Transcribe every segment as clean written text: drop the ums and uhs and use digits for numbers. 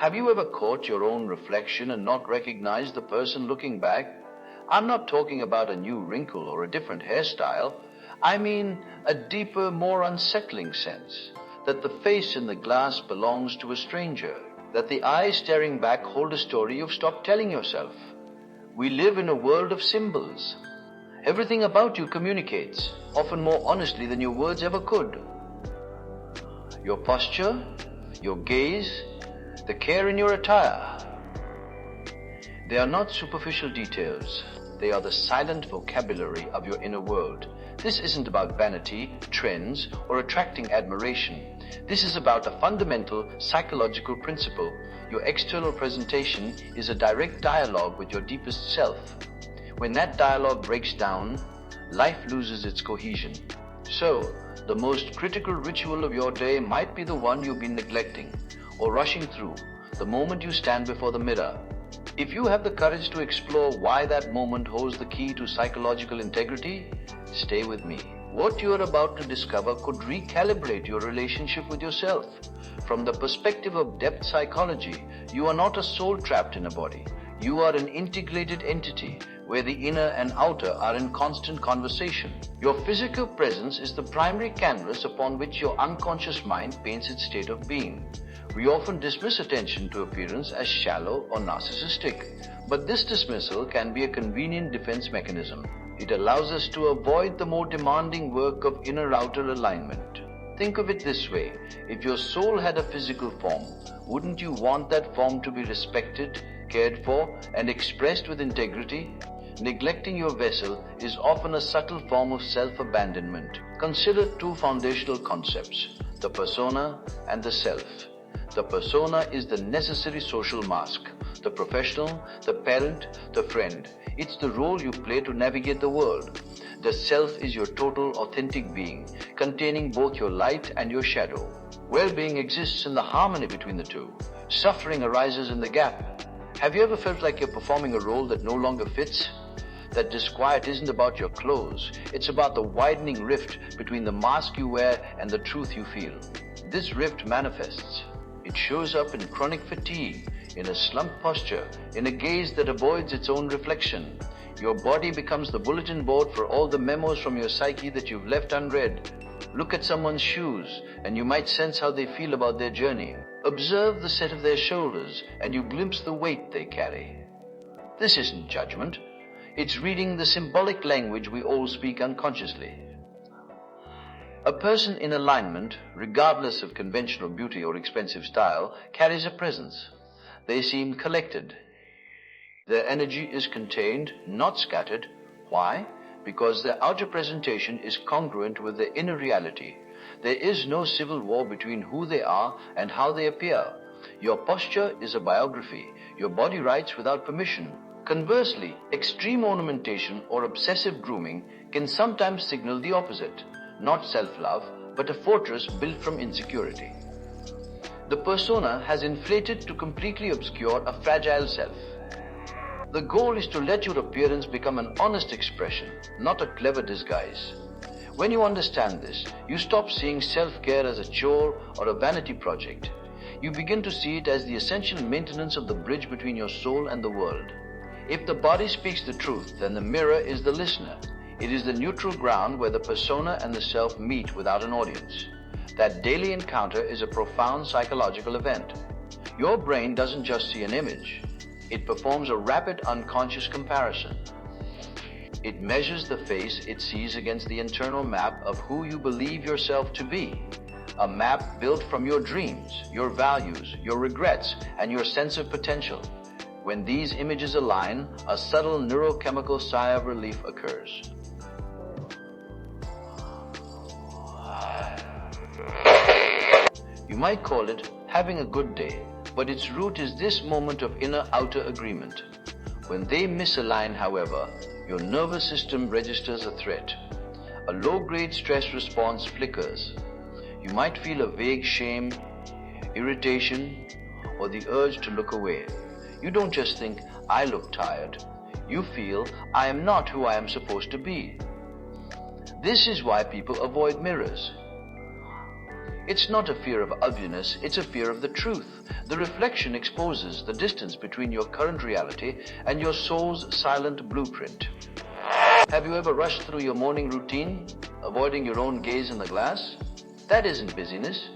Have you ever caught your own reflection and not recognized the person looking back? I'm not talking about a new wrinkle or a different hairstyle. I mean a deeper, more unsettling sense that the face in the glass belongs to a stranger, that the eyes staring back hold a story you've stopped telling yourself. We live in a world of symbols. Everything about you communicates, often more honestly than your words ever could. Your posture, your gaze, the care in your attire. They are not superficial details. They are the silent vocabulary of your inner world. This isn't about vanity, trends, or attracting admiration. This is about a fundamental psychological principle. Your external presentation is a direct dialogue with your deepest self. When that dialogue breaks down, life loses its cohesion. So, the most critical ritual of your day might be the one you've been neglecting or rushing through, the moment you stand before the mirror. If you have the courage to explore why that moment holds the key to psychological integrity, stay with me. What you are about to discover could recalibrate your relationship with yourself. From the perspective of depth psychology, you are not a soul trapped in a body. You are an integrated entity where the inner and outer are in constant conversation. Your physical presence is the primary canvas upon which your unconscious mind paints its state of being. We often dismiss attention to appearance as shallow or narcissistic, but this dismissal can be a convenient defense mechanism. It allows us to avoid the more demanding work of inner-outer alignment. Think of it this way: if your soul had a physical form, wouldn't you want that form to be respected, cared for, and expressed with integrity? Neglecting your vessel is often a subtle form of self-abandonment. Consider two foundational concepts, the persona and the self. The persona is the necessary social mask, the professional, the parent, the friend. It's the role you play to navigate the world. The self is your total, authentic being, containing both your light and your shadow. Well-being exists in the harmony between the two. Suffering arises in the gap. Have you ever felt like you're performing a role that no longer fits? That disquiet isn't about your clothes. It's about the widening rift between the mask you wear and the truth you feel. This rift manifests. It shows up in chronic fatigue, in a slumped posture, in a gaze that avoids its own reflection. Your body becomes the bulletin board for all the memos from your psyche that you've left unread. Look at someone's shoes, and you might sense how they feel about their journey. Observe the set of their shoulders, and you glimpse the weight they carry. This isn't judgment. It's reading the symbolic language we all speak unconsciously. A person in alignment, regardless of conventional beauty or expensive style, carries a presence. They seem collected. Their energy is contained, not scattered. Why? Because their outer presentation is congruent with their inner reality. There is no civil war between who they are and how they appear. Your posture is a biography. Your body writes without permission. Conversely, extreme ornamentation or obsessive grooming can sometimes signal the opposite. Not self-love, but a fortress built from insecurity. The persona has inflated to completely obscure a fragile self. The goal is to let your appearance become an honest expression, not a clever disguise. When you understand this, you stop seeing self-care as a chore or a vanity project. You begin to see it as the essential maintenance of the bridge between your soul and the world. If the body speaks the truth, then the mirror is the listener. It is the neutral ground where the persona and the self meet without an audience. That daily encounter is a profound psychological event. Your brain doesn't just see an image. It performs a rapid unconscious comparison. It measures the face it sees against the internal map of who you believe yourself to be. A map built from your dreams, your values, your regrets, and your sense of potential. When these images align, a subtle neurochemical sigh of relief occurs. You might call it having a good day, but its root is this moment of inner-outer agreement. When they misalign, however, your nervous system registers a threat. A low-grade stress response flickers. You might feel a vague shame, irritation, or the urge to look away. You don't just think, I look tired. You feel, I am not who I am supposed to be. This is why people avoid mirrors. It's not a fear of ugliness, it's a fear of the truth. The reflection exposes the distance between your current reality and your soul's silent blueprint. Have you ever rushed through your morning routine, avoiding your own gaze in the glass? That isn't busyness,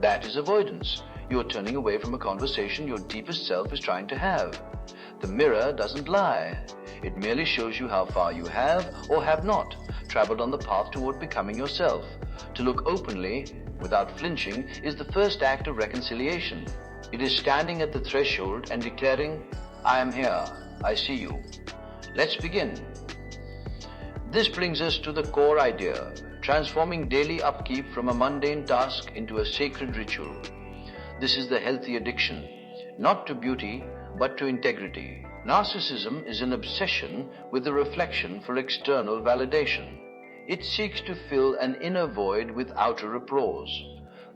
that is avoidance. You're turning away from a conversation your deepest self is trying to have. The mirror doesn't lie. It merely shows you how far you have or have not traveled on the path toward becoming yourself. To look openly, without flinching, is the first act of reconciliation. It is standing at the threshold and declaring, I am here, I see you. Let's begin. This brings us to the core idea, transforming daily upkeep from a mundane task into a sacred ritual. This is the healthy addiction, not to beauty, but to integrity. Narcissism is an obsession with the reflection for external validation. It seeks to fill an inner void with outer applause.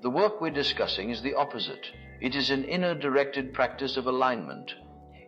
The work we're discussing is the opposite. It is an inner directed practice of alignment.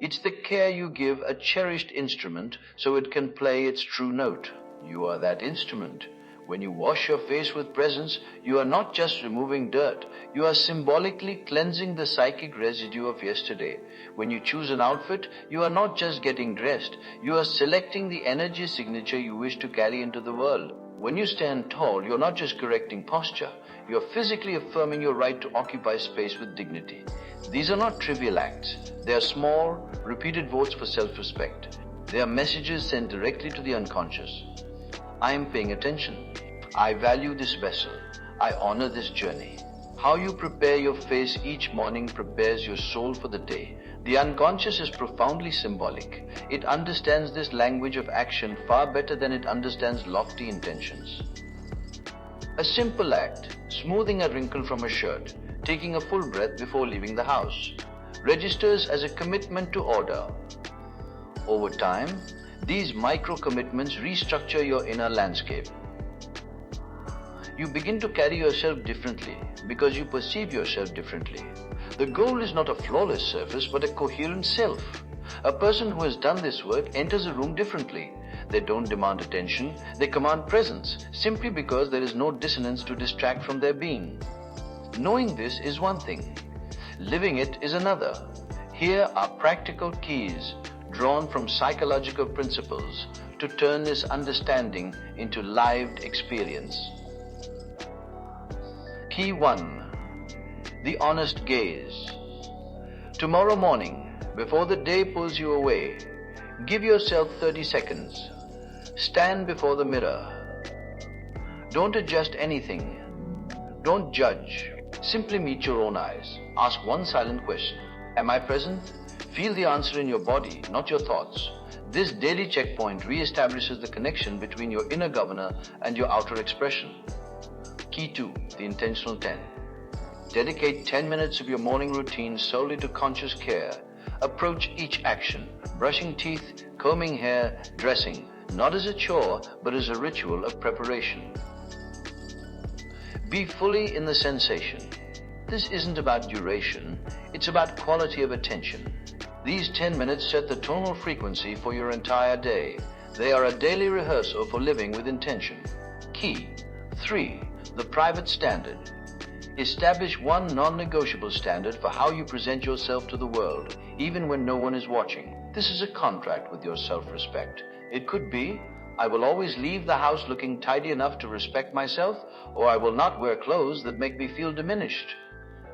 It's the care you give a cherished instrument so it can play its true note. You are that instrument. When you wash your face with presence, you are not just removing dirt, you are symbolically cleansing the psychic residue of yesterday. When you choose an outfit, you are not just getting dressed, you are selecting the energy signature you wish to carry into the world. When you stand tall, you're not just correcting posture, you're physically affirming your right to occupy space with dignity. These are not trivial acts. They are small, repeated votes for self-respect. They are messages sent directly to the unconscious. I am paying attention. I value this vessel. I honor this journey. How you prepare your face each morning prepares your soul for the day. The unconscious is profoundly symbolic. It understands this language of action far better than it understands lofty intentions. A simple act, smoothing a wrinkle from a shirt, taking a full breath before leaving the house, registers as a commitment to order. Over time, these micro-commitments restructure your inner landscape. You begin to carry yourself differently because you perceive yourself differently. The goal is not a flawless surface but a coherent self. A person who has done this work enters a room differently. They don't demand attention, they command presence, simply because there is no dissonance to distract from their being. Knowing this is one thing. Living it is another. Here are practical keys drawn from psychological principles to turn this understanding into lived experience. Key 1. The honest gaze. Tomorrow morning, before the day pulls you away, give yourself 30 seconds. Stand before the mirror. Don't adjust anything. Don't judge. Simply meet your own eyes. Ask one silent question. Am I present? Feel the answer in your body, not your thoughts. This daily checkpoint reestablishes the connection between your inner governor and your outer expression. Key 2, the intentional 10. Dedicate 10 minutes of your morning routine solely to conscious care. Approach each action, brushing teeth, combing hair, dressing, not as a chore, but as a ritual of preparation. Be fully in the sensation. This isn't about duration, it's about quality of attention. These 10 minutes set the tonal frequency for your entire day. They are a daily rehearsal for living with intention. Key 3. The private standard. Establish one non-negotiable standard for how you present yourself to the world, even when no one is watching. This is a contract with your self-respect. It could be, I will always leave the house looking tidy enough to respect myself, or I will not wear clothes that make me feel diminished.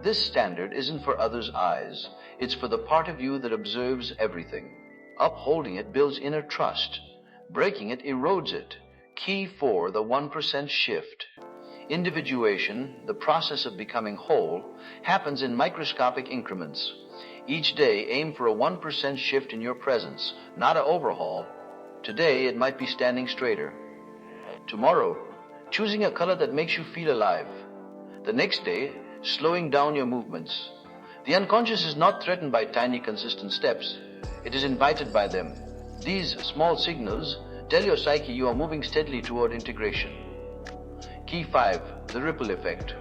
This standard isn't for others' eyes. It's for the part of you that observes everything. Upholding it builds inner trust. Breaking it erodes it. Key 4, the 1% shift. Individuation, the process of becoming whole, happens in microscopic increments. Each day, aim for a 1% shift in your presence, not an overhaul. Today, it might be standing straighter. Tomorrow, choosing a color that makes you feel alive. The next day, slowing down your movements. The unconscious is not threatened by tiny, consistent steps. It is invited by them. These small signals tell your psyche you are moving steadily toward integration. Key 5, the ripple effect.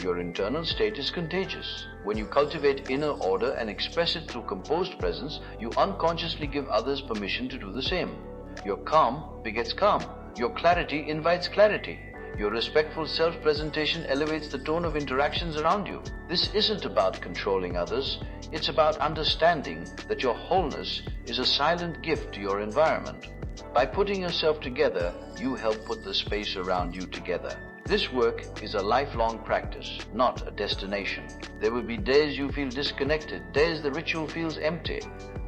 Your internal state is contagious. When you cultivate inner order and express it through composed presence, you unconsciously give others permission to do the same. Your calm begets calm. Your clarity invites clarity. Your respectful self-presentation elevates the tone of interactions around you. This isn't about controlling others. It's about understanding that your wholeness is a silent gift to your environment. By putting yourself together, you help put the space around you together. This work is a lifelong practice, not a destination. There will be days you feel disconnected, days the ritual feels empty.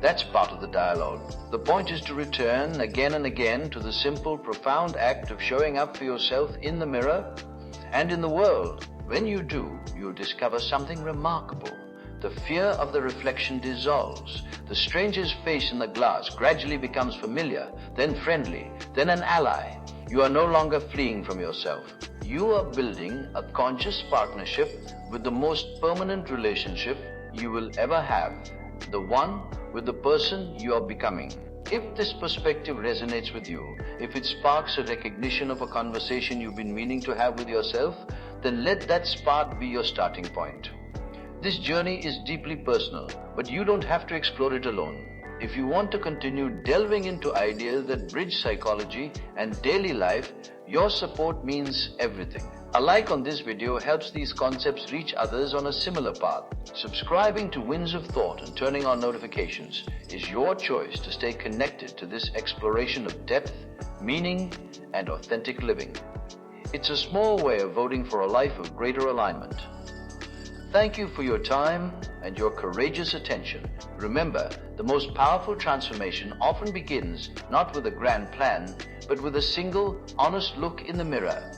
That's part of the dialogue. The point is to return again and again to the simple, profound act of showing up for yourself in the mirror and in the world. When you do, you'll discover something remarkable. The fear of the reflection dissolves. The stranger's face in the glass gradually becomes familiar, then friendly, then an ally. You are no longer fleeing from yourself. You are building a conscious partnership with the most permanent relationship you will ever have, the one with the person you are becoming. If this perspective resonates with you, if it sparks a recognition of a conversation you've been meaning to have with yourself, then let that spark be your starting point. This journey is deeply personal, but you don't have to explore it alone. If you want to continue delving into ideas that bridge psychology and daily life, your support means everything. A like on this video helps these concepts reach others on a similar path. Subscribing to Winds of Thought and turning on notifications is your choice to stay connected to this exploration of depth, meaning, and authentic living. It's a small way of voting for a life of greater alignment. Thank you for your time and your courageous attention. Remember, the most powerful transformation often begins not with a grand plan, but with a single, honest look in the mirror.